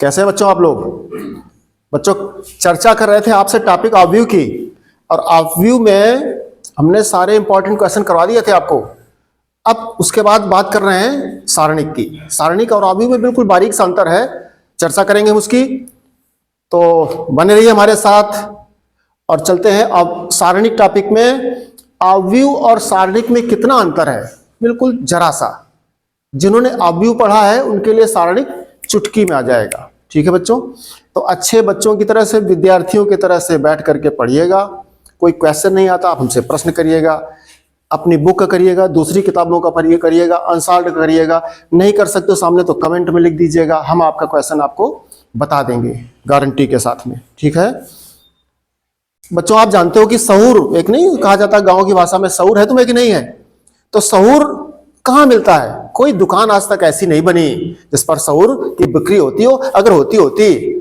कैसे बच्चों आप लोग? बच्चों चर्चा कर रहे थे आपसे टॉपिक ऑब्व्यू की, और ऑब्व्यू में हमने सारे इंपॉर्टेंट क्वेश्चन करवा दिए थे आपको। अब उसके बाद बात कर रहे हैं सारणिक की। सारणिक और ऑब्व्यू में बिल्कुल बारीक सा अंतर है, चर्चा करेंगे हम उसकी। तो बने रहिए हमारे साथ और चलते हैं अब सारणिक टॉपिक में। ऑब्व्यू और सारणिक में कितना अंतर है? बिल्कुल जरा सा। जिन्होंने ऑब्व्यू पढ़ा है उनके लिए सारणिक चुटकी में आ जाएगा। ठीक है बच्चों? तो अच्छे बच्चों की तरह से, विद्यार्थियों की तरह से बैठ करके पढ़िएगा। कोई क्वेश्चन नहीं आता आप हमसे प्रश्न करिएगा, अपनी बुक का करिएगा, दूसरी किताबों का पढ़िए करिएगा, अनसॉल्व्ड करिएगा। नहीं कर सकते सामने तो कमेंट में लिख दीजिएगा, हम आपका क्वेश्चन आपको बता देंगे गारंटी के साथ में। ठीक है बच्चों? आप जानते हो कि सहूर एक नहीं कहा जाता गांव की भाषा में, सहूर है तुम्हें कि नहीं है? तो सहूर कहाँ मिलता है? कोई दुकान आज तक ऐसी नहीं बनी जिस पर सहूर की बिक्री होती हो। अगर होती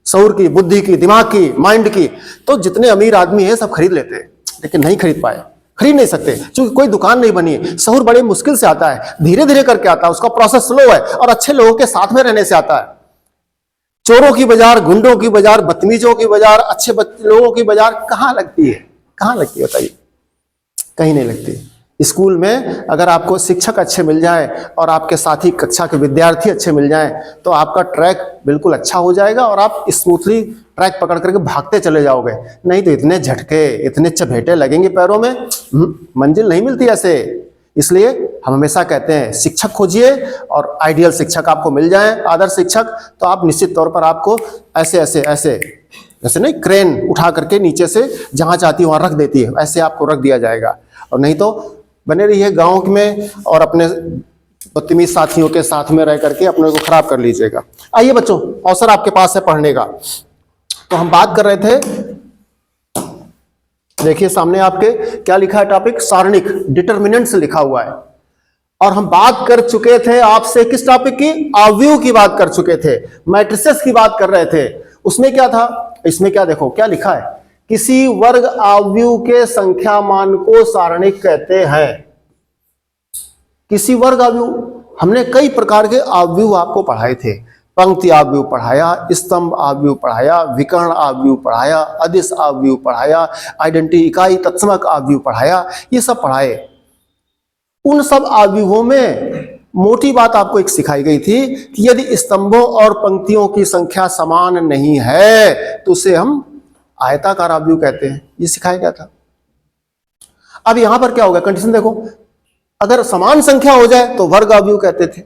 सहूर की, बुद्धि की, दिमाग की, माइंड की, तो जितने अमीर आदमी हैं सब खरीद लेते, लेकिन नहीं खरीद पाए, खरीद नहीं सकते क्योंकि कोई दुकान नहीं बनी है। सहूर बड़े मुश्किल से आता है, धीरे धीरे करके आता है, उसका प्रोसेस स्लो है और अच्छे लोगों के साथ में रहने से आता है। चोरों की बाजार, गुंडों की बाजार, बदतमीजों की बाजार, अच्छे लोगों की बाजार कहाँ लगती है? कहाँ लगती है बताइए? कहीं नहीं लगती। स्कूल में अगर आपको शिक्षक अच्छे मिल जाए और आपके साथी कक्षा के विद्यार्थी अच्छे मिल जाएं तो आपका ट्रैक बिल्कुल अच्छा हो जाएगा और आप स्मूथली ट्रैक पकड़ करके भागते चले जाओगे। नहीं तो इतने झटके, इतने चपेटे लगेंगे पैरों में, मंजिल नहीं मिलती ऐसे। इसलिए हम हमेशा कहते हैं शिक्षक खोजिए और आइडियल शिक्षक आपको मिल जाए, आदर्श शिक्षक, तो आप निश्चित तौर पर आपको ऐसे ऐसे ऐसे ऐसे नहीं, क्रेन उठा करके नीचे से जहां चाहती वहां रख देती है, ऐसे आपको रख दिया जाएगा। और नहीं तो बने रहिए गांव में और अपने बदतमीज साथियों के साथ में रह करके अपने को खराब कर लीजिएगा। आइए बच्चों, अवसर आपके पास है पढ़ने का। तो हम बात कर रहे थे, देखिए सामने आपके क्या लिखा है टॉपिक? सारणिक, डिटर्मिनेंट्स लिखा हुआ है। और हम बात कर चुके थे आपसे किस टॉपिक की? ऑब्व्यू की बात कर चुके थे, मैट्रिसेस की बात कर रहे थे। उसमें क्या था? इसमें क्या देखो क्या लिखा है? किसी वर्ग ऑब्व्यू के संख्या मान को सारणिक कहते हैं। किसी वर्ग ऑब्व्यू, हमने कई प्रकार के ऑब्व्यू आपको पढ़ाए थे। पंक्ति ऑब्व्यू पढ़ाया, स्तंभ ऑब्व्यू पढ़ाया, विकर्ण ऑब्व्यू पढ़ाया, अदिश ऑब्व्यू पढ़ाया, आइडेंटिटी इकाई तत्समक ऑब्व्यू पढ़ाया, ये सब पढ़ाए। उन सब ऑब्व्यूओं में मोटी बात आपको एक सिखाई गई थी कि यदि स्तंभों और पंक्तियों की संख्या समान नहीं है तो उसे हम आयताकार ऑब्व्यू कहते हैं। ये सिखाया गया था। अब यहां पर क्या होगा? कंडीशन देखो, अगर समान संख्या हो जाए तो वर्ग ऑब्व्यू कहते थे।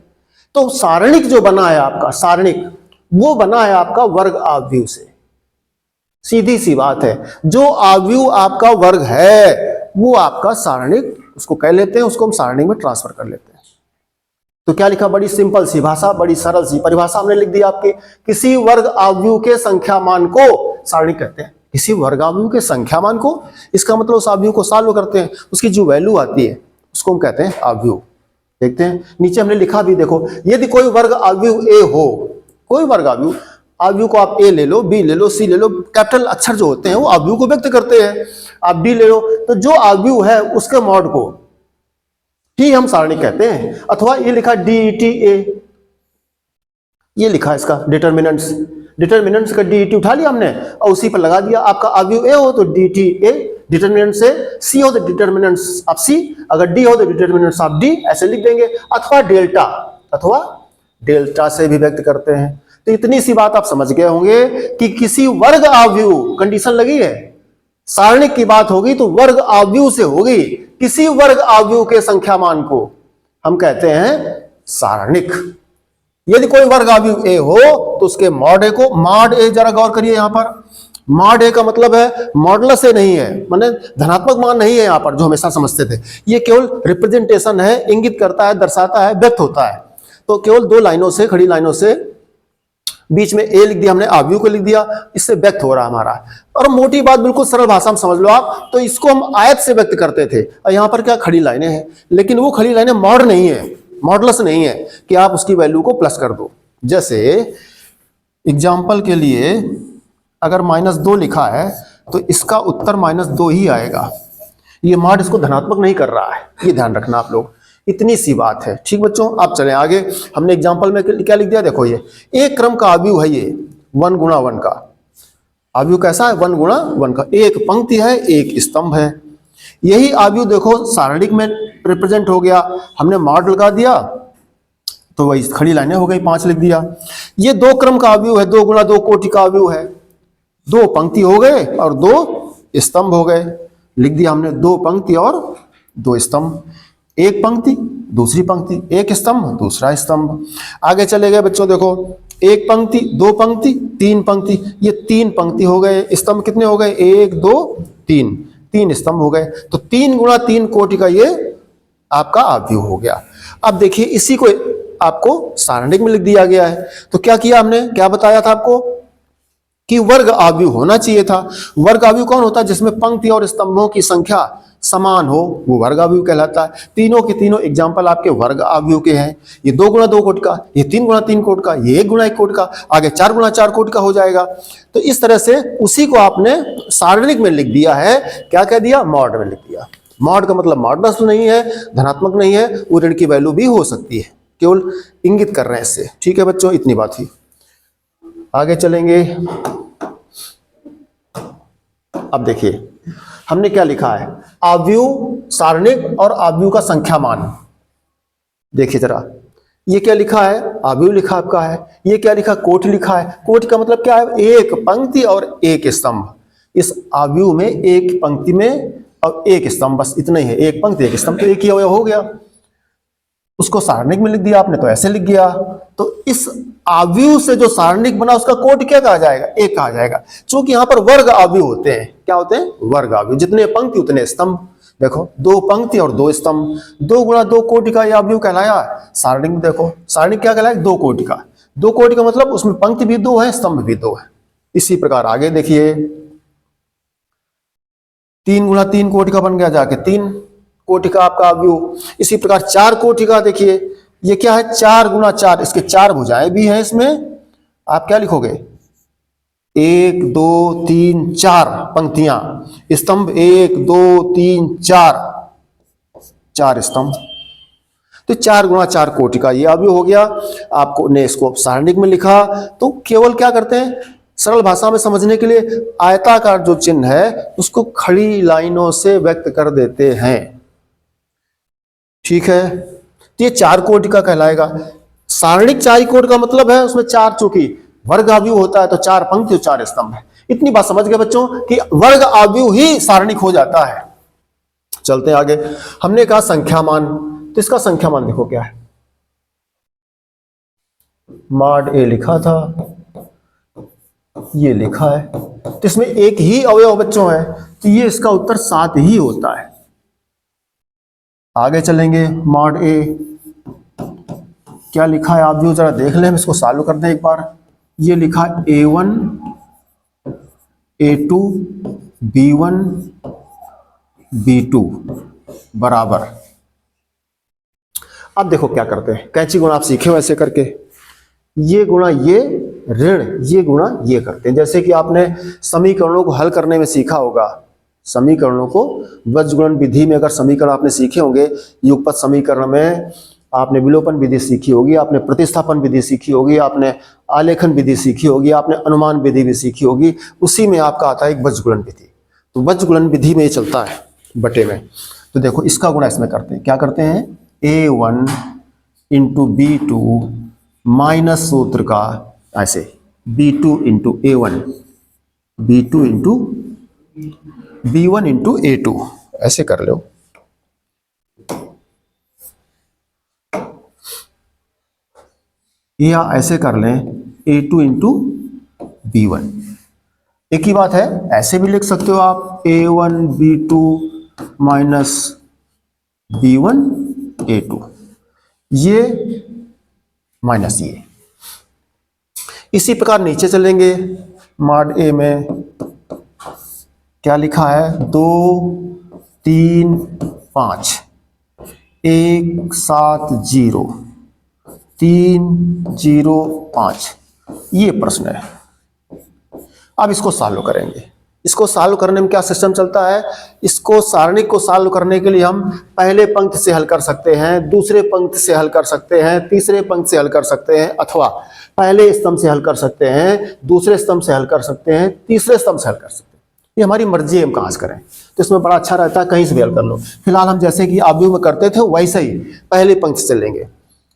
तो सारणिक जो बना है आपका, सारणिक वो बना है आपका वर्ग ऑब्व्यू से। सीधी सी बात है, जो ऑब्व्यू आपका वर्ग है वो आपका सारणिक उसको कह लेते हैं, उसको हम सारणिक में ट्रांसफर कर लेते हैं। तो क्या लिखा? बड़ी सिंपल सी भाषा, बड़ी सरल सी परिभाषा हमने लिख दी आपके। किसी वर्ग ऑब्व्यू के संख्या मान को सारणिक कहते हैं। किसी वर्ग ऑब्व्यू के संख्या मान को, इसका मतलब उस ऑब्व्यू को सॉल्व करते हैं, उसकी जो वैल्यू आती है उसको हम कहते हैं ऑब्व्यू। देखते हैं नीचे हमने लिखा भी, देखो, यदि कोई वर्ग ऑब्व्यू ए हो, कोई वर्ग ऑब्व्यू, ऑब्व्यू को आप ए ले लो, बी ले लो, सी ले लो, कैपिटल अक्षर जो होते हैं वो ऑब्व्यू को व्यक्त करते हैं। आप डी ले लो, तो जो ऑब्व्यू है उसके मॉड को ही हम सारणिक कहते हैं। अथवा ये लिखा DET ए, ये लिखा इसका डिटर्मिनेंट्स, डिटर्मिनेंट्स का DET उठा लिया हमने और उसी पर लगा दिया। आपका ऑब्व्यू ए हो तो DET ए, डिटर्मिनेंट से सी हो तो डिटर्मिनेंट्स ऑफ सी, अगर डी हो तो डिटर्मिनेंट्स ऑफ डी, ऐसे लिख देंगे। अथवा डेल्टा, अथवा डेल्टा से भी व्यक्त करते हैं। तो इतनी सी बात आप समझ गए होंगे कि किसी वर्ग ऑब्व्यू, कंडीशन लगी है, सारणिक की बात होगी तो वर्ग ऑब्व्यू से होगी। किसी वर्ग ऑब्व्यू के संख्या मान को हम कहते हैं सारणिक। यदि कोई वर्ग ऑब्व्यू ए हो तो उसके मॉड ए को, मॉड ए जरा गौर करिए यहां पर, मॉड ए का मतलब है मॉडुलस ए नहीं है, माने धनात्मक मान नहीं है यहां पर जो हमेशा समझते थे। ये केवल रिप्रेजेंटेशन है, इंगित करता है, दर्शाता है, व्यक्त होता है। तो केवल दो लाइनों से, खड़ी लाइनों से, बीच में ए लिख दिया हमने, ऑब्व्यू को लिख दिया, इससे व्यक्त हो रहा हमारा। और मोटी बात बिल्कुल सरल भाषा में समझ लो आप, तो इसको हम आयत से व्यक्त करते थे। और यहां पर क्या खड़ी लाइनें हैं, लेकिन वो खड़ी लाइनें मॉड नहीं है, मॉडुलस नहीं है कि आप उसकी वैल्यू को प्लस कर दो। जैसे एग्जाम्पल के लिए अगर -2 लिखा है तो इसका उत्तर -2 ही आएगा। ये मॉड इसको धनात्मक नहीं कर रहा है, ये ध्यान रखना आप लोग। इतनी सी बात है। ठीक बच्चों, अब चलें आगे। हमने एग्जाम्पल में क्या लिख दिया, देखो ये एक क्रम का अवयव है, ये 1 गुणा 1 का अवयव कैसा है, 1 गुणा 1 का, एक पंक्ति है एक स्तंभ है। यही अवयव देखो सारणिक में रिप्रेजेंट हो गया, हमने मॉड लगा दिया तो वही खड़ी लाइनें हो गई, 5 लिख दिया। ये 2 क्रम का अवयव है, 2 गुणा 2 कोटि का अवयव है, 2 पंक्ति हो गए और 2 स्तंभ हो गए, लिख दिया हमने 2 पंक्ति और 2 स्तंभ, एक पंक्ति दूसरी पंक्ति, एक स्तंभ दूसरा स्तंभ। आगे चले गए बच्चों, देखो एक पंक्ति 2 पंक्ति 3 पंक्ति, ये 3 पंक्ति हो गए, स्तंभ कितने हो गए 1 2 3, 3 स्तंभ हो गए। तो 3 गुणा 3 कोटि का ये आपका अवयव हो गया। अब देखिए इसी को आपको सारणिक में लिख दिया गया है। तो क्या किया हमने, क्या बताया था आपको कि वर्ग अवयव होना चाहिए था। वर्ग अवयव कौन होता है, जिसमें पंक्ति और स्तंभों की संख्या समान हो, वो वर्ग अवयव कहलाता है। तीनों के तीनों एग्जाम्पल आपके वर्ग अवयव के हैं। ये 2 गुणा 2 कोटि का, ये 3 गुणा 3 कोटि का, ये 1 गुणा 1 कोटि का, आगे 4 गुणा 4 कोटि का हो जाएगा। तो इस तरह से उसी को आपने सारणिक में लिख दिया है। क्या कह दिया, मॉड में लिख दिया। मॉड का मतलब मॉडनस नहीं है, धनात्मक नहीं है, वो ऋण की वैल्यू भी हो सकती है, केवल इंगित कर रहे हैं इससे। ठीक है बच्चों, इतनी बात ही। आगे चलेंगे। अब देखिए हमने क्या लिखा है, अवयव सारणिक और अवयव का संख्या मान। देखिए जरा, ये क्या लिखा है, अवयव लिखा आपका है, ये क्या लिखा, कोटि लिखा है। कोटि का मतलब क्या है, एक पंक्ति और एक स्तंभ। इस अवयव में एक पंक्ति में और एक स्तंभ, बस इतना ही है, एक पंक्ति एक स्तंभ, तो एक ही अवयव हो गया। उसको सारणिक में लिख दिया आपने तो ऐसे लिख गया। तो इस अवयव से जो सारणिक बना उसका कोटि क्या कहा जाएगा, एक कहा जाएगा। क्योंकि यहां पर वर्ग अवयव होते हैं, क्या होते हैं, वर्ग अवयव। जितने पंक्ति उतने स्तंभ। देखो 2 पंक्ति और 2 स्तंभ, 2 गुणा 2 कोटि का यह अवयव कहलाया। सारणिक में देखो, सारणिक क्या कहलाया, 2 कोटि का। 2 कोटि का मतलब उसमें पंक्ति भी 2 है, स्तंभ भी 2 है। इसी प्रकार आगे देखिए, 3 गुणा 3 कोटि का बन गया, जाके 3 कोटि का आपका अवयव। इसी प्रकार 4 कोटि का, देखिए ये क्या है, 4 गुणा 4, इसके 4 भुजाएं भी हैं इसमें। आप क्या लिखोगे, 1 2 3 4 पंक्तियां, स्तंभ 1 2 3 4, 4 स्तंभ। तो 4 गुणा 4 कोटि का ये अवयव हो गया। आपको ने इसको सारणिक में लिखा तो केवल क्या करते हैं, सरल भाषा में समझने के लिए आयताकार जो चिन्ह है उसको खड़ी लाइनों से व्यक्त कर देते हैं। ठीक है, तो ये 4 कोटि का कहलाएगा। सारणिक 4 कोटि का मतलब है उसमें 4, चूंकि वर्ग अवयव होता है तो 4 पंक्ति और 4 स्तंभ है। इतनी बात समझ गए बच्चों कि वर्ग अवयव ही सारणिक हो जाता है। चलते हैं आगे। हमने कहा संख्या मान, तो इसका संख्या मान देखो क्या है, मॉड ए लिखा था, ये लिखा है, तो इसमें एक ही अवयव बच्चों है, तो ये इसका उत्तर 7 ही होता है। आगे चलेंगे, मॉड ए क्या लिखा है आप जो जरा देख लें, हम इसको सॉल्व कर दें एक बार। ये लिखा A1 A2 B1 B2 बराबर। अब देखो क्या करते हैं, कैंची गुणा आप सीखे हो ऐसे करके, ये गुणा ये ऋण ये गुणा ये करते हैं। जैसे कि आपने समीकरणों को हल करने में सीखा होगा, समीकरणों को वज्रगुणन विधि में अगर समीकरण आपने सीखे होंगे, युगपत समीकरण में आपने विलोपन विधि सीखी होगी, आपने प्रतिस्थापन विधि सीखी होगी, आपने आलेखन विधि सीखी होगी, आपने अनुमान विधि भी सीखी होगी। उसी में आपका आता है एक वज्रगुणन विधि। तो वज्रगुणन विधि में ये चलता है बटे में। तो देखो इसका गुणा इसमें करते हैं, क्या करते हैं, A1 इंटू B2 माइनस सूत्र का ऐसे B2 into A1 B2 into B1 into A2 ऐसे कर लो। या ऐसे कर लें A2 इंटू B1, एक ही बात है। ऐसे भी लिख सकते हो आप A1 B2 minus B1 A2, ये माइनस ये। इसी प्रकार नीचे चलेंगे, मॉड ए में क्या लिखा है, 2 3 5 1 7 0 3 0 5, ये प्रश्न है। अब इसको सॉल्व करेंगे। इसको सॉल्व करने में क्या सिस्टम चलता है, इसको सारणिक को सॉल्व करने के लिए हम पहले पंक्ति से हल कर सकते हैं, दूसरे पंक्ति से हल कर सकते हैं, तीसरे पंक्ति से हल कर सकते हैं, अथवा पहले स्तंभ से हल कर सकते हैं, दूसरे स्तंभ से हल कर सकते हैं, तीसरे स्तंभ से हल कर सकते हैं। ये हमारी मर्जी है हम कहाँ से करें, तो इसमें बड़ा अच्छा रहता है कहीं से भी हल कर लो। फिलहाल हम जैसे कि अवयव में करते थे वैसे ही पहले पंक्ति से लेंगे।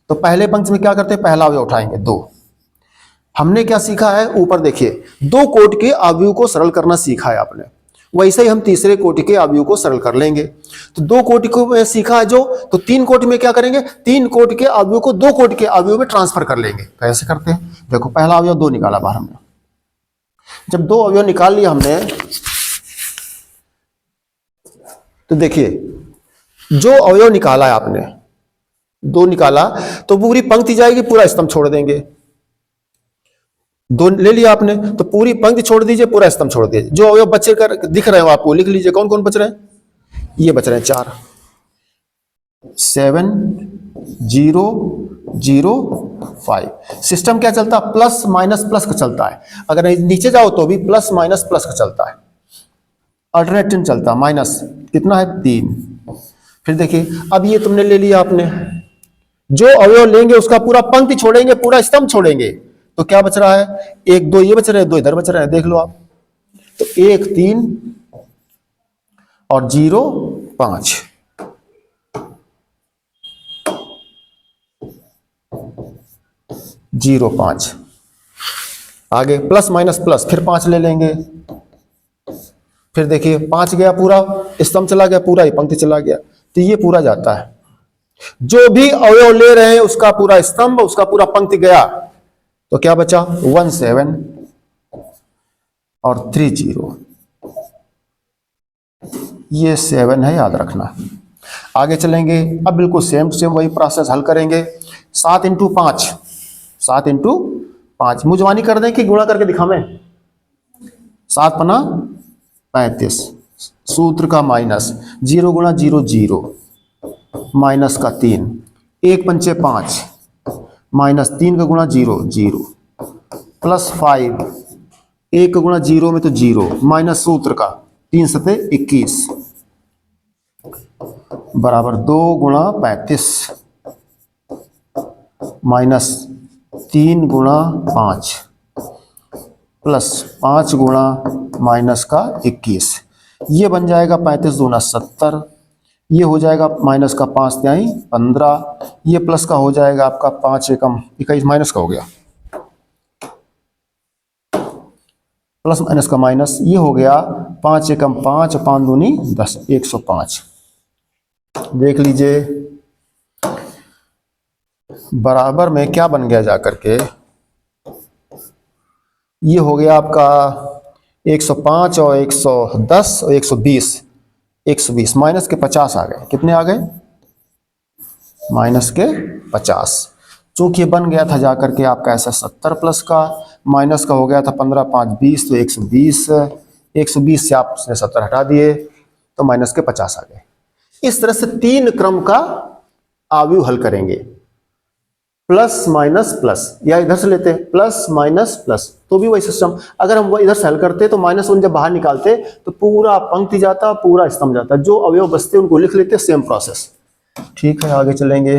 तो पहले पंक्ति में क्या करते हैं, पहला अवयव उठाएंगे 2। हमने क्या सीखा है, ऊपर देखिए 2 कोटि के अवयव को सरल करना सीखा है आपने, वैसे ही हम तीसरे कोटि के अवयव को सरल कर लेंगे। तो 2 कोटि को सीखा है जो, तो 3 कोटि में क्या करेंगे, 3 कोटि के अवयव को 2 कोटि के अवयव में ट्रांसफर कर लेंगे। कैसे करते हैं, देखो पहला अवयव 2 निकाला बाहर हमने, जब 2 अवयव निकाल लिया हमने, तो देखिए जो अवयव निकाला है आपने 2 निकाला, तो पूरी पंक्ति जाएगी, पूरा स्तंभ छोड़ देंगे। 2 ले लिया आपने, तो पूरी पंक्ति छोड़ दीजिए, पूरा स्तंभ छोड़ दीजिए। जो अवयव बचे कर दिख रहे हो आपको लिख लीजिए, कौन कौन बच रहे हैं, ये बच रहे हैं 4, 7 0 0 5। सिस्टम क्या चलता है, प्लस माइनस प्लस का चलता है। अगर नीचे जाओ तो भी प्लस माइनस प्लस का चलता है, अल्टरनेटिव चलता है। माइनस कितना है, 3। फिर देखिए अब ये तुमने ले लिया आपने, जो अवयव लेंगे उसका पूरा पंक्ति छोड़ेंगे, पूरा स्तंभ छोड़ेंगे, तो क्या बच रहा है, 1 2 ये बच रहे हैं, 2 इधर बच रहे हैं, देख लो आप। तो 1 3 और 0 5, 0 5। आगे प्लस माइनस प्लस, फिर 5 ले लेंगे। फिर देखिए 5 गया, पूरा स्तंभ चला गया, पूरा ही पंक्ति चला गया, तो ये पूरा जाता है। जो भी अवयव ले रहे हैं उसका पूरा स्तंभ, उसका पूरा पंक्ति गया, तो क्या बचा, 1 7 और 3 0। ये 7 है, याद रखना। आगे चलेंगे, अब बिल्कुल सेम टू सेम वही प्रोसेस हल करेंगे। 7 × 5, 7 × 5 मुजवानी कर दें कि गुणा करके दिखावें, 7 पना 35, सूत्र का माइनस, 0 × 0 0, माइनस का 3, 1 पंचे 5, माइनस 3 का गुणा 0 0, प्लस 5, 1 का गुणा 0 में तो 0, माइनस सूत्र का 3 सते 21, बराबर 2 × 35, माइनस 3 × 5, प्लस 5 गुणा माइनस का 21। ये बन जाएगा 35 दूना 70, ये हो जाएगा माइनस का 5 तिहाई 15, ये प्लस का हो जाएगा आपका 5 एकम 21, माइनस का हो गया, प्लस माइनस का माइनस, ये हो गया 5 एकम 5, 5 दूनी 10, 105। देख लीजिए बराबर में क्या बन गया जाकर के, ये हो गया आपका 105 और 110 और 120, 120 माइनस के 50 आ गए। कितने आ गए, माइनस के 50। चूंकि बन गया था जाकर के आपका ऐसा 70 प्लस का, माइनस का हो गया था 15 5 20, तो 120, 120 से आपने 70 हटा दिए तो माइनस के 50 आ गए। इस तरह से 3 क्रम का अवयव हल करेंगे, प्लस माइनस प्लस, या इधर से लेते हैं प्लस माइनस प्लस, तो भी वही सिस्टम। अगर हम इधर से हल करते तो -1 जब बाहर निकालते तो पूरा पंक्ति जाता, पूरा स्तंभ जाता, जो अवयव बचते उनको लिख लेते, सेम प्रोसेस। ठीक है, आगे चलेंगे।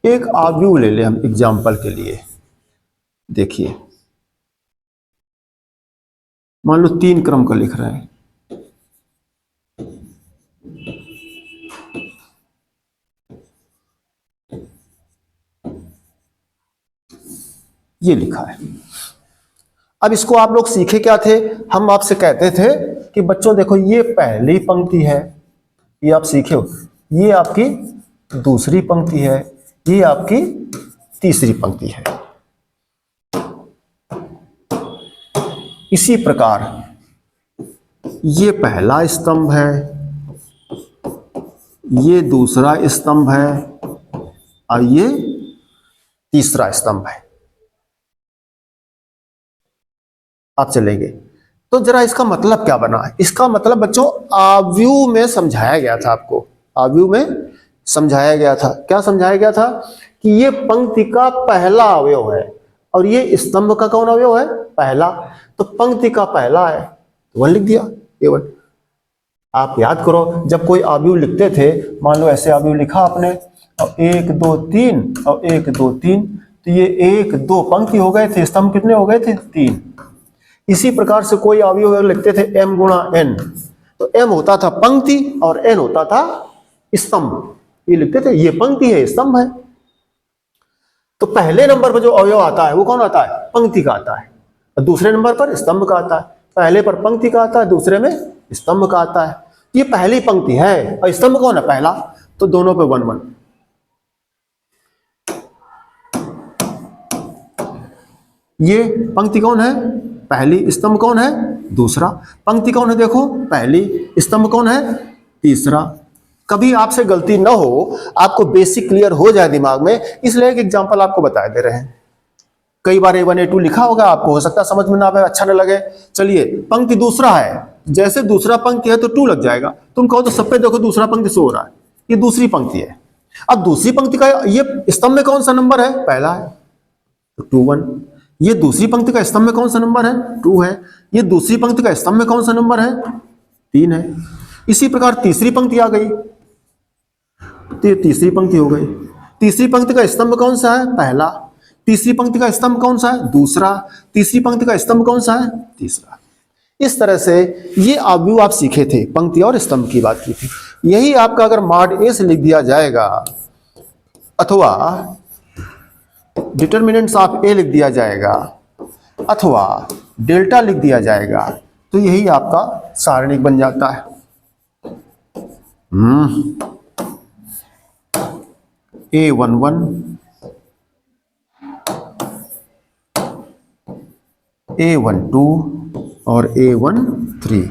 एक अवयव ले ले हम एग्जाम्पल के लिए, देखिए मान लो 3 क्रम का लिख रहे हैं, ये लिखा है। अब इसको आप लोग सीखे क्या थे, हम आपसे कहते थे कि बच्चों देखो ये पहली पंक्ति है, ये आप सीखे हो, ये आपकी दूसरी पंक्ति है, ये आपकी तीसरी पंक्ति है। इसी प्रकार ये पहला स्तंभ है, ये दूसरा स्तंभ है और ये तीसरा स्तंभ है। आप चलेंगे तो जरा इसका मतलब क्या बना है। इसका मतलब बच्चों अवयव में समझाया गया था आपको, अवयव में समझाया गया था। क्या समझाया गया था? कि ये पंक्ति का पहला अवयव है और ये स्तंभ का कौन अवयव है? पहला। तो पंक्ति का पहला है, तो 1 लिख दिया, A1। आप याद करो, जब कोई अवयव लिखते थे, मान लो ऐसे अवयव लिखा आपने, और 1 2 3 और 1 2 3, तो ये 1 2 पंक्ति हो गए थे, स्तंभ कितने हो गए थे? 3। इसी प्रकार से कोई अवयव लिखते थे m गुणा n, तो m होता था पंक्ति और n होता था स्तंभ। ये लिखते थे, ये पंक्ति है, स्तंभ है। तो पहले नंबर पर जो अवयव आता है वो कौन आता है? पंक्ति का आता है, और दूसरे नंबर पर स्तंभ का आता है। पहले पर पंक्ति का आता है, दूसरे में स्तंभ का आता है। ये पहली पंक्ति है और स्तंभ कौन है? पहला। तो दोनों पे 1 1। ये पंक्ति कौन है? पहली। स्तंभ कौन है? दूसरा। पंक्ति कौन है? देखो, पहली। स्तंभ कौन है? तीसरा। कभी आपसे गलती ना हो, आपको बेसिक क्लियर हो जाए दिमाग में, इसलिए एक एग्जांपल आपको बता दे रहे हैं। कई बार A1 A2 लिखा होगा, आपको हो सकता है समझ में ना आए, अच्छा ना लगे। चलिए, पंक्ति दूसरा है, जैसे दूसरा पंक्ति है तो 2 लग जाएगा। तुम कहो तो सब पे देखो दूसरा पंक्ति शो हो रहा है, ये दूसरी पंक्ति है। अब दूसरी पंक्ति का ये स्तंभ में कौन सा नंबर है? पहला है, तो 2 1। ये दूसरी पंक्ति का स्तंभ में कौन सा नंबर है? 2 है। ये दूसरी पंक्ति का स्तंभ में कौन सा नंबर है? 3 है। इसी प्रकार तीसरी पंक्ति आ गई, तो ये तीसरी पंक्ति हो गई। तीसरी पंक्ति का स्तंभ कौन सा है? पहला। तीसरी पंक्ति का स्तंभ कौन सा है? दूसरा। तीसरी पंक्ति का स्तंभ कौन सा है? तीसरा। इस तरह से ये अवयव आप सीखे थे, पंक्ति और स्तंभ की बात की थी। यही आपका अगर मॉड ए से लिख दिया जाएगा अथवा डिटर्मिनेंट्स ऑफ ए लिख दिया जाएगा अथवा डेल्टा लिख दिया जाएगा, तो यही आपका सारणिक बन जाता है। A11 A12 और A13।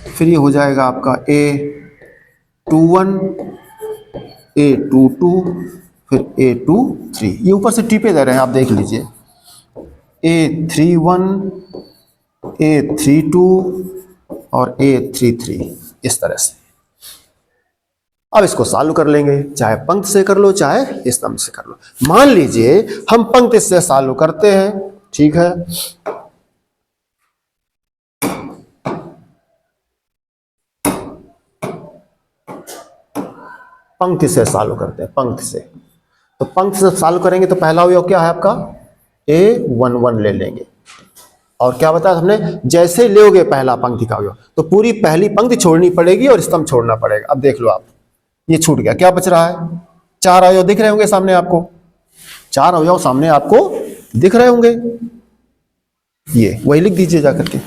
फिर ये हो जाएगा आपका A21 A22 फिर A23। ये ऊपर से टिपे दे रहे हैं, आप देख लीजिए। A31 A32 और A33, इस तरह से। अब इसको सॉल्व कर लेंगे, चाहे पंक्ति से कर लो चाहे स्तंभ से कर लो। मान लीजिए हम पंक्ति से सॉल्व करते हैं, ठीक है। पंक्ति से सॉल्व करते हैं, पंक्ति से। तो पंक्ति से सॉल्व करेंगे तो पहला अवयव क्या है आपका? A11 ले लेंगे। और क्या बताया हमने? जैसे लोगे पहला पंक्ति का अवयव, तो पूरी पहली पंक्ति छोड़नी पड़ेगी और स्तंभ छोड़ना पड़ेगा। अब देख लो आप, ये छूट गया, क्या बच रहा है? 4 अवयव दिख रहे होंगे सामने आपको, 4 अवयव सामने आपको दिख रहे होंगे। ये वही लिख दीजिए जाकर के।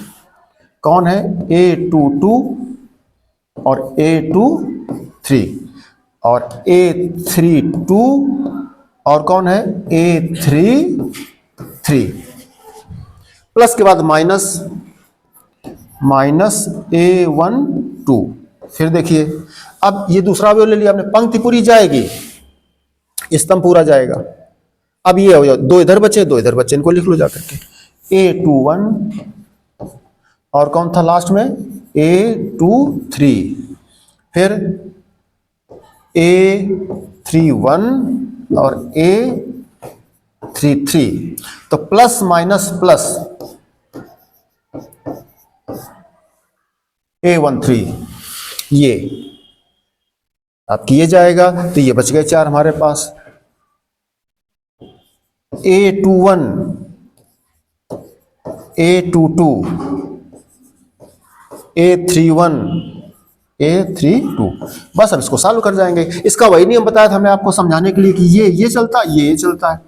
कौन है? A22 और A23 और A32 और कौन है? A33 प्लस के बाद माइनस A12। फिर देखिए, अब ये दूसरा अवयव ले लिया आपने, पंक्ति पूरी जाएगी, स्तंभ पूरा जाएगा। अब ये अवयव 2 इधर बचे, 2 इधर बचे, इनको लिख लो जाकर के। A21 और कौन था लास्ट में? A23। फिर A31 और A33। तो प्लस माइनस प्लस A13, ये अब किए जाएगा, तो ये बच गए 4 हमारे पास। A21 A22 A31 A32। बस अब इसको सॉल्व कर जाएंगे। इसका वही नियम बताया था हमने आपको समझाने के लिए कि ये चलता है, ये चलता है,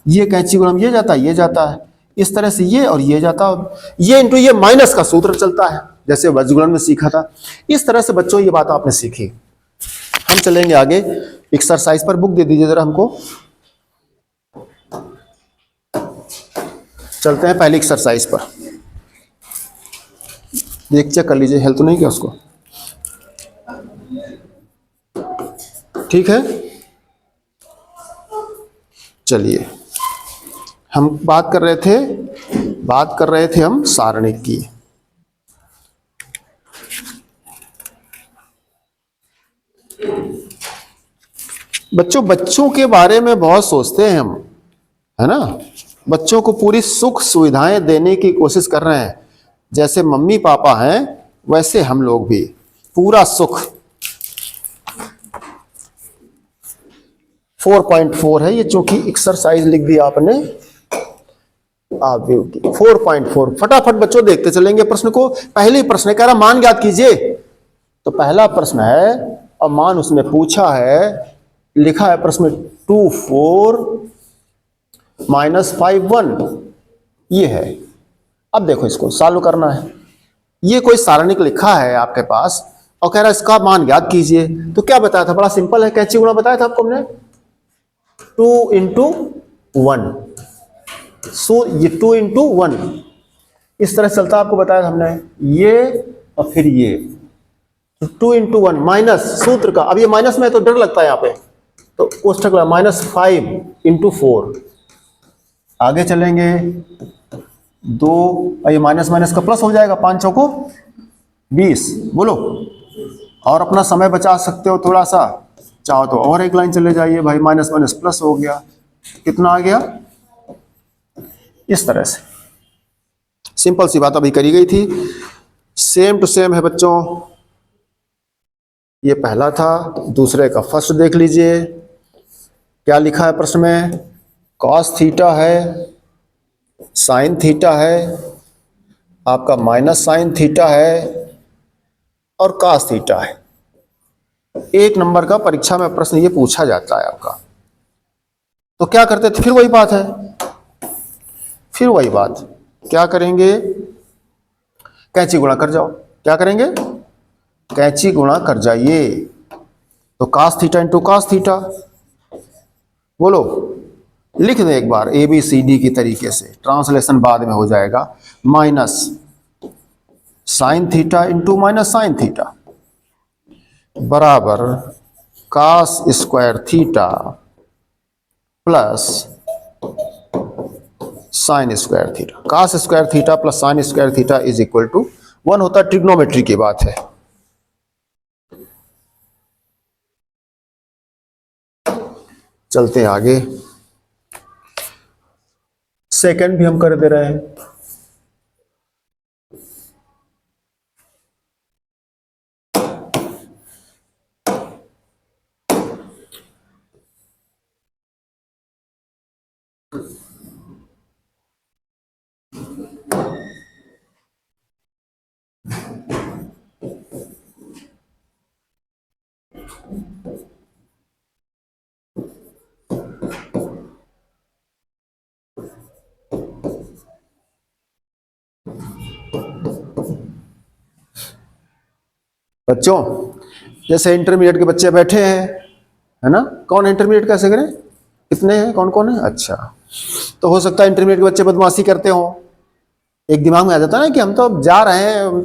ये कैंची गुणम ये जाता है, ये जाता है, इस तरह से ये और ये जाता है, ये इंटू ये माइनस का सूत्र चलता है, जैसे वज्रगुणन में सीखा था। इस तरह से बच्चों ये बात आपने सीखी। हम चलेंगे आगे एक्सरसाइज पर। बुक दे दीजिए जरा हमको। चलते हैं पहली एक्सरसाइज पर। देख चेक कर लीजिए, हेल्थ तो नहीं क्या उसको? ठीक है, चलिए। हम बात कर रहे थे हम सारणिक की। बच्चों बच्चों के बारे में बहुत सोचते हैं हम, है ना। बच्चों को पूरी सुख सुविधाएं देने की कोशिश कर रहे हैं। जैसे मम्मी पापा हैं वैसे हम लोग भी, पूरा सुख। 4.4 है ये, चूंकि एक्सरसाइज लिख दी आपने आव्यूह की। 4.4 फटाफट बच्चों देखते चलेंगे प्रश्न को। पहले प्रश्न कह रहा मान ज्ञात कीजिए, तो पहला प्रश्न है और मान उसने पूछा है, लिखा है प्रश्न 24 -51 ये है। अब देखो इसको सॉल्व करना है। ये कोई सारणिक लिखा है आपके पास और कह रहा है इसका मान ज्ञात कीजिए। तो क्या बताया था, बड़ा सिंपल है, कैंची गुणा बताया था आपको हमने, 2 × 1। सो ये 2 × 1 इस तरह चलता आपको बताया था हमने, ये और फिर ये। तो 2 × 1 माइनस सूत्र का, अब ये माइनस में तो डर लगता है यहाँ पे, तो कोष्ठक -5 × 4। आगे चलेंगे 2 और ये माइनस माइनस का प्लस हो जाएगा, 5 चौको 20। बोलो, और अपना समय बचा सकते हो थोड़ा सा, चाहो तो और एक लाइन चले जाइए भाई, माइनस माइनस प्लस हो गया, कितना आ गया, इस तरह से। सिंपल सी बात अभी करी गई थी, सेम टू सेम है बच्चों। ये पहला था, दूसरे का फर्स्ट देख लीजिए क्या लिखा है प्रश्न में। कॉस थीटा है, साइन थीटा है, आपका माइनस साइन थीटा है और कास थीटा है। 1 नंबर का परीक्षा में प्रश्न ये पूछा जाता है आपका। तो क्या करते थे, फिर वही बात है, फिर वही बात, क्या करेंगे, कैंची गुणा कर जाओ। क्या करेंगे, कैंची गुणा कर जाइए। तो cos theta into cos theta, बोलो, लिख दें एक बार ABCD की तरीके से, ट्रांसलेशन बाद में हो जाएगा। Minus sine theta into minus sine theta बराबर cos square theta plus sine square theta. Cos square theta plus sine square theta is equal to 1 होता है। ट्रिग्नोमेट्री की बात है। चलते हैं आगे, सेकंड भी हम कर दे रहे हैं। बच्चों जैसे इंटरमीडिएट के बच्चे बैठे हैं, है ना, कौन इंटरमीडिएट कैसे करें, कितने हैं, कौन कौन है, अच्छा। तो हो सकता है इंटरमीडिएट के बच्चे बदमाशी करते हो, एक दिमाग में आ जाता है ना कि हम तो जा रहे हैं, हम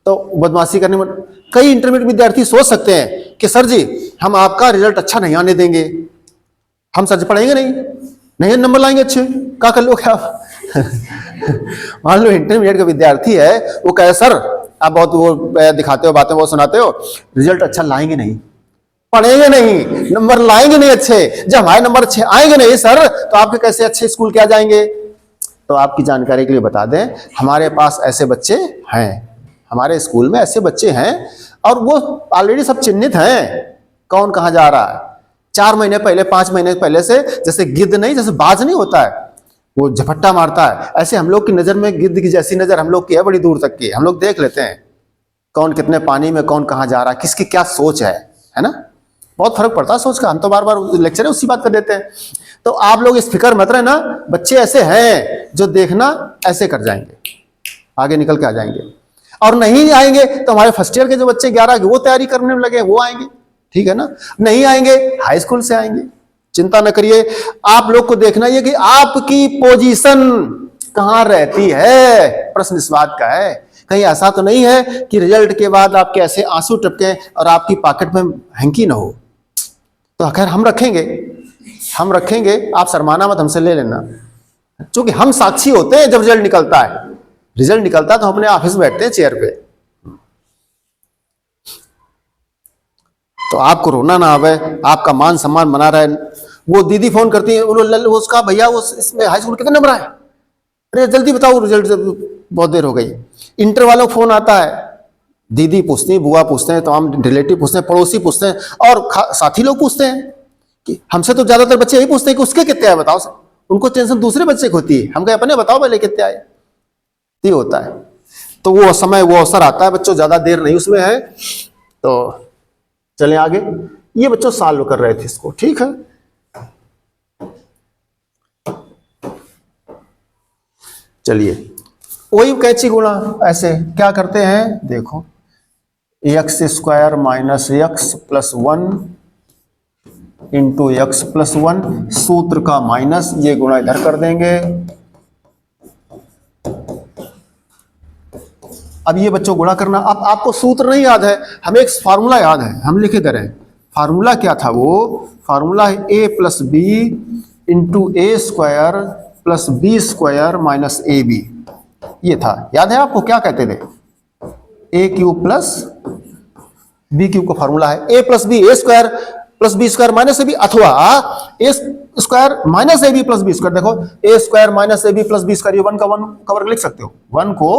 तो बदमाशी करने में। कई इंटरमीडिएट विद्यार्थी सोच सकते हैं कि सर जी हम आपका रिजल्ट अच्छा नहीं आने देंगे, हम सर जी पढ़ेंगे नहीं नंबर लाएंगे अच्छे, क्या कर लो क्या मान लो इंटरमीडिएट का विद्यार्थी है, वो कहे सर आप बहुत वो दिखाते हो, बातें बहुत सुनाते हो, रिजल्ट अच्छा लाएंगे नहीं, पढ़ेंगे नहीं, नंबर लाएंगे नहीं अच्छे। जब हमारे नंबर अच्छे आएंगे नहीं सर, तो आपके कैसे अच्छे स्कूल क्या जाएंगे। तो आपकी जानकारी के लिए बता दें, हमारे पास ऐसे बच्चे हैं, हमारे स्कूल में ऐसे बच्चे हैं और वो ऑलरेडी सब चिन्हित हैं कौन कहाँ जा रहा है। 4 महीने पहले, 5 महीने पहले से, जैसे गिद्ध नहीं, जैसे बाज नहीं होता है वो झपट्टा मारता है, ऐसे हम लोग की नजर में गिद्ध की जैसी नजर हम लोग की है, बड़ी दूर तक की। हम लोग देख लेते हैं कौन कितने पानी में, कौन कहाँ जा रहा है, किसकी क्या सोच है ना। बहुत फर्क पड़ता है सोच का। हम तो बार बार लेक्चर उसी बात कर देते हैं। तो आप लोग इस फिक्र मत रहना, बच्चे ऐसे हैं जो देखना ऐसे कर जाएंगे, आगे निकल के आ जाएंगे। और नहीं आएंगे तो हमारे फर्स्ट ईयर के जो बच्चे 11 की वो तैयारी करने में लगे, वो आएंगे, ठीक है ना। नहीं आएंगे हाई स्कूल से आएंगे, चिंता न करिए। आप लोग को देखना है कि आपकी पोजीशन कहां रहती है, प्रश्न इस बात का है। कहीं ऐसा तो नहीं है कि रिजल्ट के बाद आपके ऐसे आंसू टपके और आपकी पॉकेट में हैंकी ना हो। तो खैर हम रखेंगे, आप शर्माना मत, हमसे ले लेना, क्योंकि हम साक्षी होते हैं। जब रिजल्ट निकलता है तो हम अपने ऑफिस में बैठते हैं चेयर पे। तो आपको रोना ना आवे, आपका मान सम्मान बना रहे। वो दीदी फोन करती है, वो उसका भैया वो इसमें हाई स्कूल कितने नंबर आए, अरे जल्दी बताओ रिजल्ट, बहुत देर हो गई। इंटर वालों का फोन आता है, दीदी पूछती है, बुआ पूछते हैं, तमाम रिलेटिव पूछते हैं, पड़ोसी पूछते हैं, और साथी लोग पूछते हैं कि हमसे तो ज्यादातर बच्चे यही पूछते हैं कि उसके कितने आए बताओ। उनको टेंशन दूसरे बच्चे को होती है, हम कहे अपने बताओ पहले कितने आए। ये होता है। तो वो समय, वो अवसर आता है बच्चों, ज्यादा देर नहीं उसमें है। तो चलें आगे। ये बच्चों सॉल्व कर रहे थे इसको, ठीक है। चलिए, वही कैंची गुणा, ऐसे क्या करते हैं देखो, x square minus x plus 1 into x plus 1, सूत्र का माइनस, ये गुणा इधर कर देंगे। अब ये बच्चों गुणा करना, अब आपको सूत्र नहीं याद है, हमें एक फार्मूला याद है, हम लिखे दे रहे हैं। फार्मूला क्या था वो, फार्मूला है A plus B into A square plus B square minus A B. ये था, याद है आपको, क्या कहते थे, A cube plus B cube का फार्मूला है A plus B, A square plus B square minus A B, अथवा A square minus A B plus B square. देखो, A square minus A B plus B square, ये 1 का वर्ग लिख सकते हो, 1 को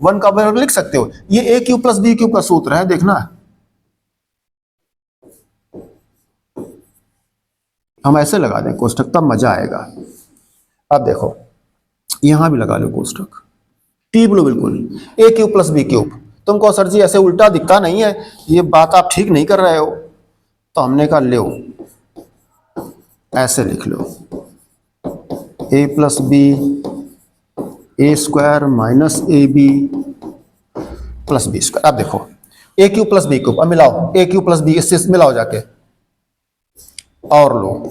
1 का वर्ग लिख सकते हो। ये ए क्यूब प्लस बी क्यूब का सूत्र है, देखना। हम ऐसे लगा दें कोष्टक, तब मजा आएगा। अब देखो, यहां भी लगा लो कोष्टक, टीप लो बिल्कुल, ए क्यूब प्लस बी क्यूब। तुमको सर जी ऐसे उल्टा दिखता नहीं है, ये बात आप ठीक नहीं कर रहे हो। तो हमने कहा लो, ऐसे लिख लो, A plus B A square minus A B plus B square. अब देखो, A cube plus B cube, अब मिलाओ, ए क्यूब प्लस बी, इससे मिलाओ जाके, और लो।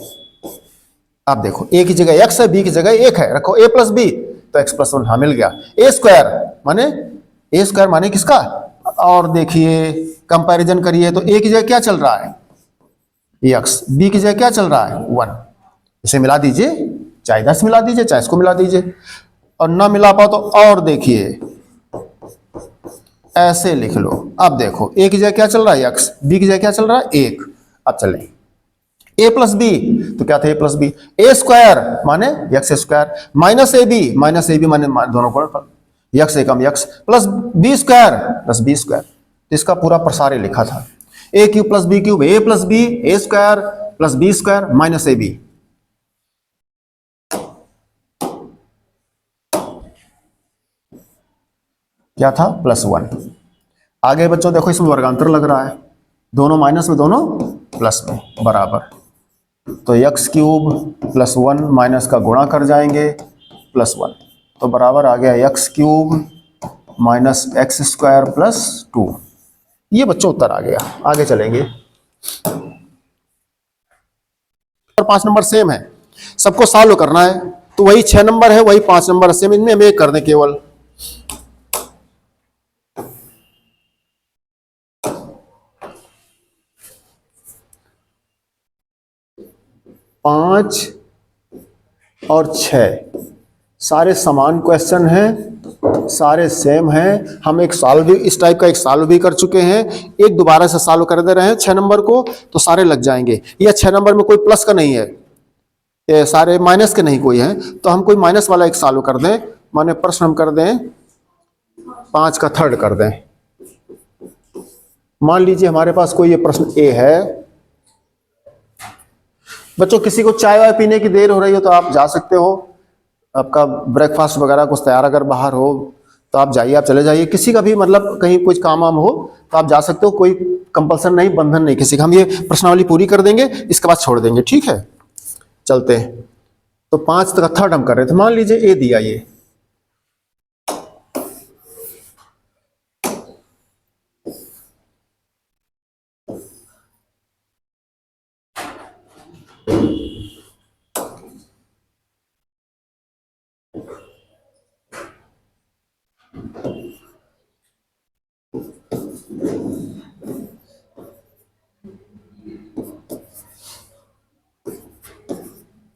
अब देखो, ए की जगह एक्स है, बी की जगह एक है, रखो ए प्लस बी, तो एक्स प्लस 1, हाँ मिल गया। ए स्क्वायर माने किसका, और देखिए कंपैरिजन करिए तो ए की जगह क्या चल रहा है, एक्स, बी की जगह क्या चल रहा है 1। इसे मिला दीजिए, चाहे 10 मिला दीजिए, चाहे इसको मिला दीजिए, और ना मिला पाओ तो और देखिए ऐसे लिख लो। अब देखो, ए की जगह क्या चल रहा है एक्स, बी की जगह क्या चल रहा है 1। अब चलें, ए प्लस बी, तो क्या था A plus B, A square माने X square minus A B माने दोनों को एक्स एकम X plus B square plus B square. तो इसका पूरा प्रसार लिखा था, A cube plus B cube, A plus B A square plus B square minus A B. क्या था, प्लस 1। आगे बच्चों देखो, इसमें वर्गांतर लग रहा है, दोनों माइनस में दोनों प्लस में, बराबर। तो एक्स क्यूब प्लस 1 माइनस का गुणा कर जाएंगे प्लस 1, तो बराबर आ गया x cube minus x square plus 2। ये बच्चों उत्तर आ गया। आगे चलेंगे, और 5 नंबर सेम है, सबको सॉल्व करना है। तो वही 6 नंबर है, वही 5 नंबर सेम, इनमें हम एक कर दें केवल। पांच और 6 सारे समान क्वेश्चन हैं, सारे सेम हैं। हम एक सॉल्व भी, इस टाइप का एक सॉल्व भी कर चुके हैं, एक दोबारा से सॉल्व कर दे रहे हैं 6 नंबर को, तो सारे लग जाएंगे। यह 6 नंबर में कोई प्लस का नहीं है, ये सारे माइनस के नहीं कोई हैं, तो हम कोई माइनस वाला एक सॉल्व कर दें। माने प्रश्न हम कर दें 5 का थर्ड कर दें। मान लीजिए हमारे पास कोई ये प्रश्न ए है। बच्चों, किसी को चाय वाय पीने की देर हो रही हो तो आप जा सकते हो, आपका ब्रेकफास्ट वगैरह कुछ तैयार अगर बाहर हो तो आप जाइए, आप चले जाइए। किसी का भी मतलब कहीं कुछ काम वाम हो तो आप जा सकते हो, कोई कंपल्सन नहीं, बंधन नहीं किसी का। हम ये प्रश्नावली पूरी कर देंगे, इसके बाद छोड़ देंगे, ठीक है। चलते हैं, तो 5 का थर्ड हम कर रहे थे। मान लीजिए ए दिया, ये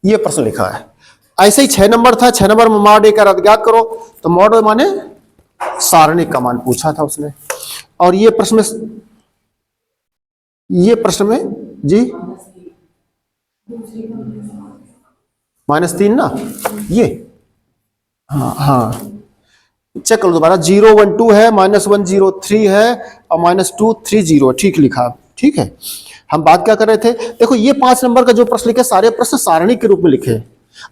ये प्रश्न लिखा है। ऐसे ही 6 नंबर था, 6 नंबर में मॉड ए का अज्ञात करो, तो मॉड माने सारणिक का मान पूछा था उसने। और ये प्रश्न में ये प्रश्न में जी -3 ना, ये हाँ हाँ चेक करो दोबारा। 0 1 2 है, -1 0 3 है और -2 3 0, ठीक लिखा। ठीक है, हम बात क्या कर रहे थे, देखो ये 5 नंबर का जो प्रश्न लिखे सारे प्रश्न सारणी के रूप में लिखे,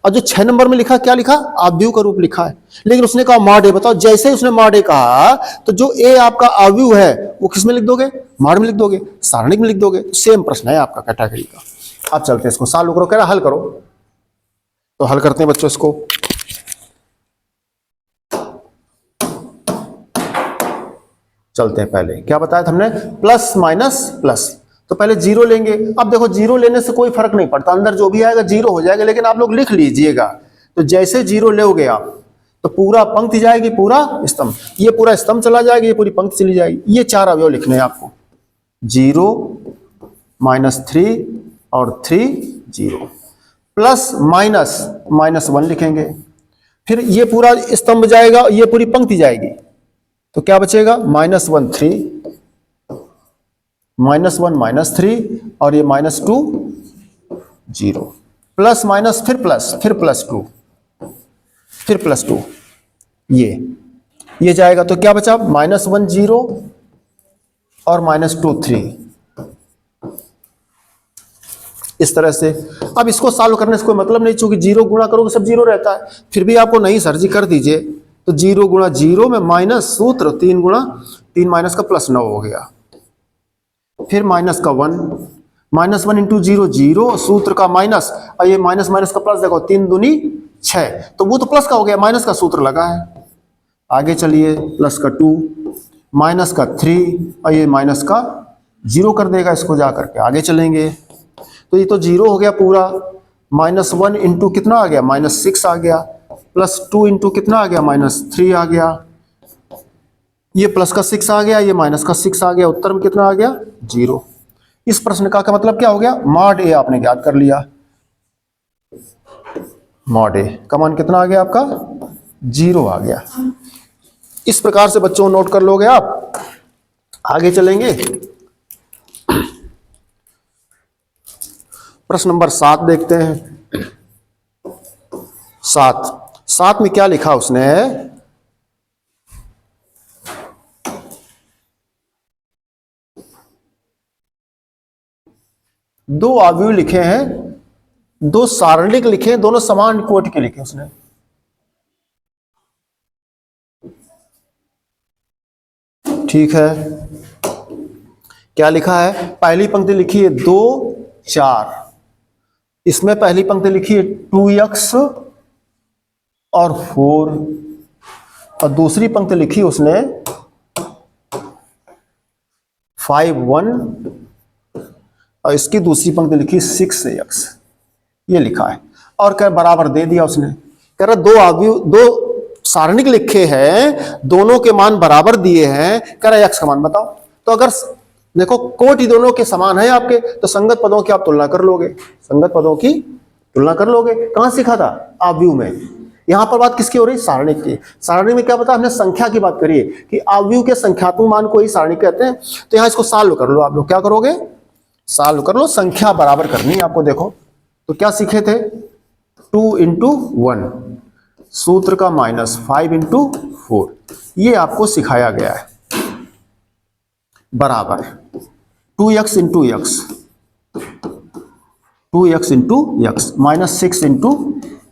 और जो 6 नंबर में लिखा क्या लिखा, आव्यूह का रूप लिखा है। लेकिन उसने कहा मॉड ए बताओ, जैसे ही उसने मॉड ए कहा तो जो ए आपका आव्यूह है वो किस में लिख दोगे, मॉड में लिख दोगे, सारणिक में लिख दोगे। सेम प्रश्न है आपका कैटेगरी का। अब चलते हैं इसको सॉल्व करो, कह रहा हल करो, तो हल करते हैं बच्चों इसको। चलते हैं, पहले क्या बताया था हमने, प्लस माइनस प्लस, तो पहले 0 लेंगे। अब देखो 0 लेने से कोई फर्क नहीं पड़ता, अंदर जो भी आएगा 0 हो जाएगा, लेकिन आप लोग लिख लीजिएगा। तो जैसे 0 लोगे आप तो पूरा पंक्ति जाएगी, पूरा स्तंभ, ये पूरा स्तंभ चला जाएगा, ये पूरी पंक्ति चली जाएगी। ये 4 अवयव लिखने हैं आपको, 0 -3 और 3 0, प्लस माइनस -1 लिखेंगे, फिर ये पूरा स्तंभ जाएगा, ये पूरी पंक्ति जाएगी, तो क्या बचेगा, -1 3, -1 -3 और ये -2 0, प्लस माइनस फिर प्लस, फिर +2, फिर +2, ये जाएगा, तो क्या बचा, -1 0 और -2 3, इस तरह से। अब इसको सॉल्व करने से कोई मतलब नहीं, चूंकि 0 गुणा करोगे सब 0 रहता है, फिर भी आपको नहीं सर जी कर दीजिए, तो 0 गुणा 0 में माइनस सूत्र 3 गुणा 3 माइनस का +9 हो गया, फिर माइनस का 1, -1 इंटू 0 0, सूत्र का माइनस, और ये माइनस माइनस का प्लस, देखो 3 दूनी 6, तो वो तो प्लस का हो गया, माइनस का सूत्र लगा है। आगे चलिए, प्लस का 2, माइनस का 3, और ये माइनस का 0 कर देगा इसको जा करके। आगे चलेंगे तो ये तो 0 हो गया पूरा, -1 इंटू कितना आ गया, -6 आ गया, +2 इंटू कितना आ गया, -3 आ गया, ये प्लस का 6 आ गया, ये माइनस का 6 आ गया, उत्तर में कितना आ गया, 0। इस प्रश्न का मतलब क्या हो गया, मॉड ए आपने ज्ञात कर लिया। मॉड ए का मान कितना आ गया आपका, 0 आ गया। इस प्रकार से बच्चों नोट कर लोगे आप। आगे चलेंगे, प्रश्न नंबर 7 देखते हैं। 7 में क्या लिखा उसने, दो आव्यूह लिखे हैं, 2 सारणिक लिखे हैं, दोनों समान कोटि के लिखे उसने। ठीक है, क्या लिखा है, पहली पंक्ति लिखी है 2 4, इसमें पहली पंक्ति लिखी है 2x और 4, और दूसरी पंक्ति लिखी उसने 5 1, और इसकी दूसरी पंक्ति लिखी 6x, ये लिखा है। और कह बराबर दे दिया उसने, कह रहा 2 आव्यूह, 2 सारणिक लिखे हैं, दोनों के मान बराबर दिए हैं, कह रहा x का मान बताओ। तो अगर देखो कोटि दोनों के समान है आपके, तो संगत पदों की आप तुलना कर लोगे, संगत पदों की तुलना कर लोगे। कहां सीखा था, आव्यूह में। यहां पर बात किसकी हो रही, सारणिक की। सारणी में क्या पता, हमने संख्या की बात करी है कि आव्यूह के संख्यात्मक मान को ही सारणी कहते हैं। तो यहां इसको सॉल्व कर लो, आप लोग क्या करोगे, सॉल्व कर लो, संख्या बराबर करनी है आपको। देखो तो क्या सीखे थे, 2 इंटू 1, सूत्र का -5 इंटू 4, ये आपको सिखाया गया है, बराबर 2x into x, 2x into x, -6 into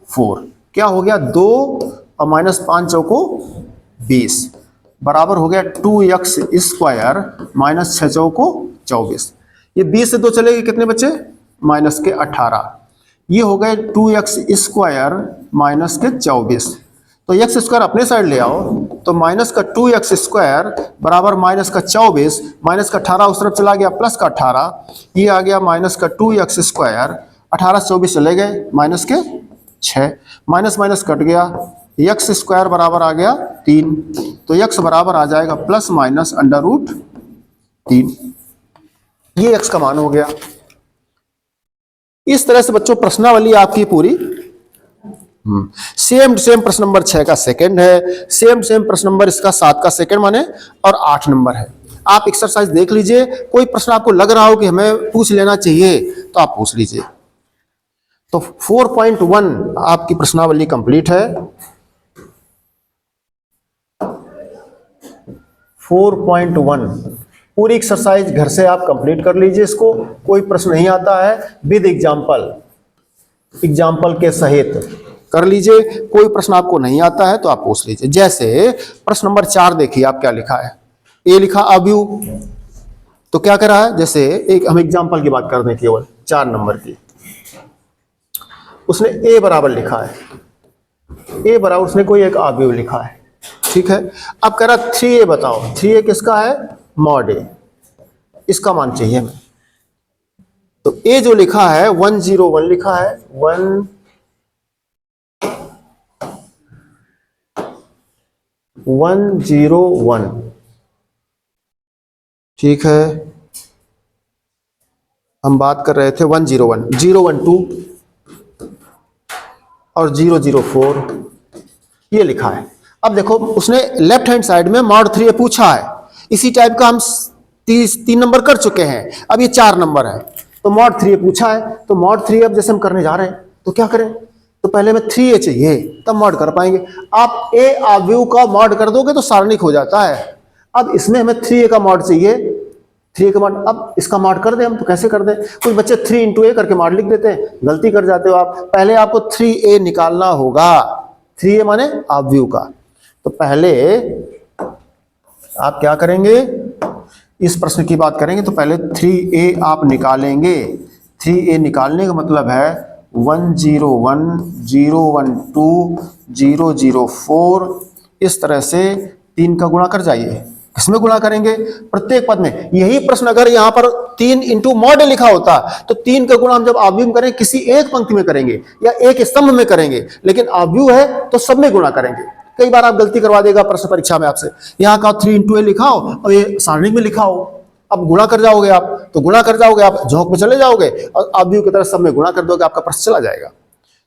4, क्या हो गया 2 और -5 चौको 20, बराबर हो गया 2x स्क्वायर -6 चौको 24। ये 20 से 2 चलेगी, कितने बच्चे, -18, ये हो गए 2x स्क्वायर -24। तो x स्क्वायर अपने साइड ले आओ, तो -2x स्क्वायर बराबर -24, -18 उस तरफ चला गया, +18, ये आ गया -2x स्क्वायर, 18 से 24 चले गए, -6, माइनस कट गया, x स्क्वायर बराबर आ गया 3, तो x बराबर आ जाएगा ±√3, ये x का मान हो गया। इस तरह से बच्चों प्रश्नावली आपकी पूरी सेम प्रश्न नंबर 6 का सेकंड है, सेम प्रश्न नंबर इसका 7 का सेकंड माने, और 8 नंबर है। आप एक्सरसाइज देख लीजिए, कोई प्रश्न आपको लग रहा हो कि हमें पूछ लेना चाहिए तो आप पूछ लीजिए। तो 4.1 आपकी प्रश्नावली कंप्लीट है। 4.1 पूरी एक्सरसाइज घर से आप कंप्लीट कर लीजिए इसको। कोई प्रश्न नहीं आता है विद एग्जाम्पल, एग्जाम्पल के सहित कर लीजिए। कोई प्रश्न आपको नहीं आता है तो आप पूछ लीजिए। जैसे प्रश्न नंबर 4 देखिए, आप क्या लिखा है। ए लिखा अवयव, तो क्या करा है, जैसे एक हम एग्जाम्पल की बात कर रहे हैं केवल 4 नंबर की। उसने ए बराबर लिखा है, ए बराबर उसने कोई एक अवयव लिखा है, ठीक है। अब कह रहा 3a बताओ, 3a किसका है, मॉड ए, इसका मान चाहिए हमें। तो ए जो लिखा है 101 लिखा है, 101, ठीक है। हम बात कर रहे थे 101, 012 और 004 ये लिखा है। अब देखो उसने लेफ्ट हैंड साइड में मॉड 3 पूछा है, इसी टाइप का हम 3 नंबर कर चुके हैं, अब ये 4 नंबर है। तो मॉड 3 पूछा है, तो मॉड 3 अब जैसे हम करने जा रहे हैं तो क्या करें, तो पहले में 3a चाहिए तब मॉड कर पाएंगे। आप ए अवयव का मॉड कर दोगे तो सारणिक हो जाता है। अब इसमें हमें 3a का मॉड चाहिए, 3a का मॉड। अब इसका मॉड कर दें हम, तो कैसे कर दें, कुछ बच्चे 3 into a करके मॉड लिख देते हैं, गलती कर जाते हो आप। पहले आपको 3a निकालना होगा, 3a माने अवयव का। तो पहले आप क्या करेंगे, इस प्रश्न की बात करेंगे तो पहले 3a आप निकालेंगे। 3a निकालने का मतलब है 101, 012, 004, इस तरह से 3 का गुणा कर जाइए। किसमें गुणा करेंगे, प्रत्येक पद में। यही प्रश्न अगर यहां पर 3 into मॉड लिखा होता तो 3 का गुणा हम जब अवयव करें किसी एक पंक्ति में करेंगे या एक स्तंभ में करेंगे, लेकिन अवयव है तो सब में गुणा करेंगे। कई बार आप गलती करवा देगा प्रश्न परीक्षा में आपसे, यहाँ का 3 into a लिखाओ और ये सारणी में लिखाओ, अब गुणा कर जाओगे आप, तो गुणा कर जाओगे आप, झोंक में चले जाओगे और अवयव की तरह सब में गुणा कर दोगे, आपका प्रश्न चला जाएगा।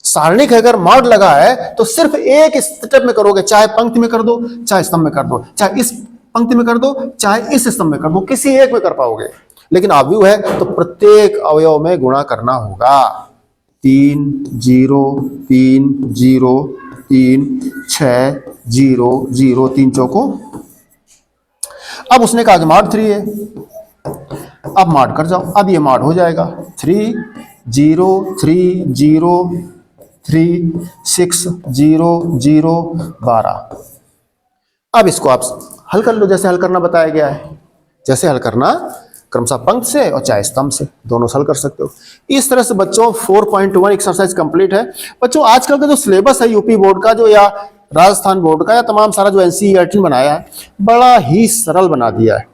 सारणिक अगर मॉड लगा है तो सिर्फ एक स्टेप में करोगे, चाहे पंक्ति में कर दो, चाहे स्तंभ में कर दो, चाहे इस पंक्ति में कर दो, चाहे इस स्तंभ में कर दो, किसी एक में कर पाओगे। लेकिन अवयव है तो प्रत्येक अवयव में गुणा करना होगा। 3 0 3 0 3 6 0 0 3 चौको। अब उसने कहा कि मॉड 3 है, अब मॉड कर जाओ, अब ये मॉड हो जाएगा 3 0 3 0 3 6 0 0 12। अब इसको आप हल कर लो जैसे हल करना बताया गया है, जैसे हल करना क्रमशः पंक्ति से और चाहे स्तंभ से, दोनों हल कर सकते हो। इस तरह से बच्चों 4.1 एक्सरसाइज कंप्लीट है। बच्चों आजकल का जो सिलेबस है यूपी बोर्ड का जो या राजस्थान बोर्ड का या तमाम सारा जो एनसीईआरटी बनाया है, बड़ा ही सरल बना दिया है।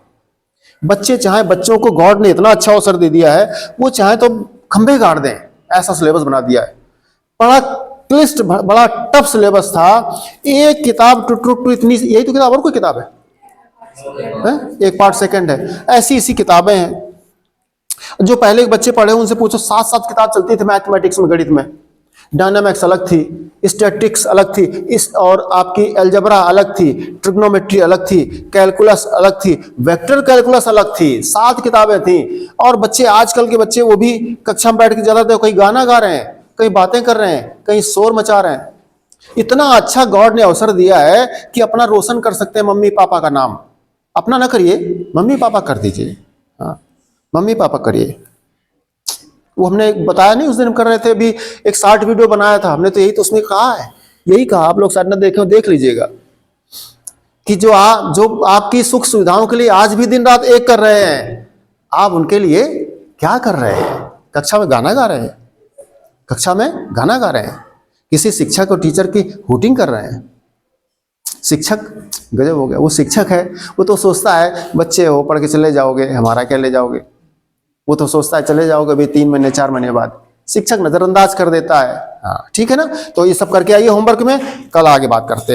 बच्चे चाहे, बच्चों को गॉड ने इतना अच्छा अवसर दे दिया है, वो चाहे तो खंभे गाड़ दें, ऐसा सिलेबस बना दिया है। बड़ा क्लिष्ट, बड़ा टफ सिलेबस था। एक किताब टू इतनी, यही तो किताब, और कोई किताब है? एक पार्ट सेकंड है, ऐसी इसी किताबें हैं। जो पहले के बच्चे पढ़े उनसे पूछो, 7 किताब चलती थी मैथमेटिक्स में, गणित में। डायनामिक्स अलग थी, स्टैटिक्स अलग थी, इस और आपकी अलजेब्रा अलग थी, ट्रिग्नोमेट्री अलग थी, कैलकुलस अलग थी, वेक्टर कैलकुलस अलग थी। 7 किताबें थी। और बच्चे, आजकल के बच्चे, वो भी कक्षा में बैठ के ज्यादा तो कहीं गाना गा रहे हैं, कहीं बातें कर रहे हैं, कहीं शोर मचा रहे हैं। इतना अच्छा गॉड ने अवसर दिया है कि अपना रोशन कर सकते हैं मम्मी पापा का नाम। अपना ना करिए, मम्मी पापा कर दीजिए। हाँ, मम्मी पापा करिए। वो हमने बताया नहीं, उस दिन हम कर रहे थे, अभी एक शॉर्ट वीडियो बनाया था हमने, तो यही तो उसमें कहा है, यही कहा। आप लोग शायद ना देखे हो, देख लीजिएगा कि जो आपकी सुख सुविधाओं के लिए आज भी दिन रात एक कर रहे हैं, आप उनके लिए क्या कर रहे हैं? कक्षा में गाना गा रहे हैं, कक्षा में गाना गा रहे हैं, किसी शिक्षक और टीचर की हूटिंग कर रहे हैं। शिक्षक गजब हो गया, वो शिक्षक है, वो तो सोचता है बच्चे हो, पढ़ के चले जाओगे, हमारा क्या ले जाओगे। वो तो सोचता है चले जाओगे अभी 3 महीने 4 महीने बाद। शिक्षक नजरअंदाज कर देता है। हाँ ठीक है ना। तो ये सब करके आइए होमवर्क में, कल आगे बात करते हैं।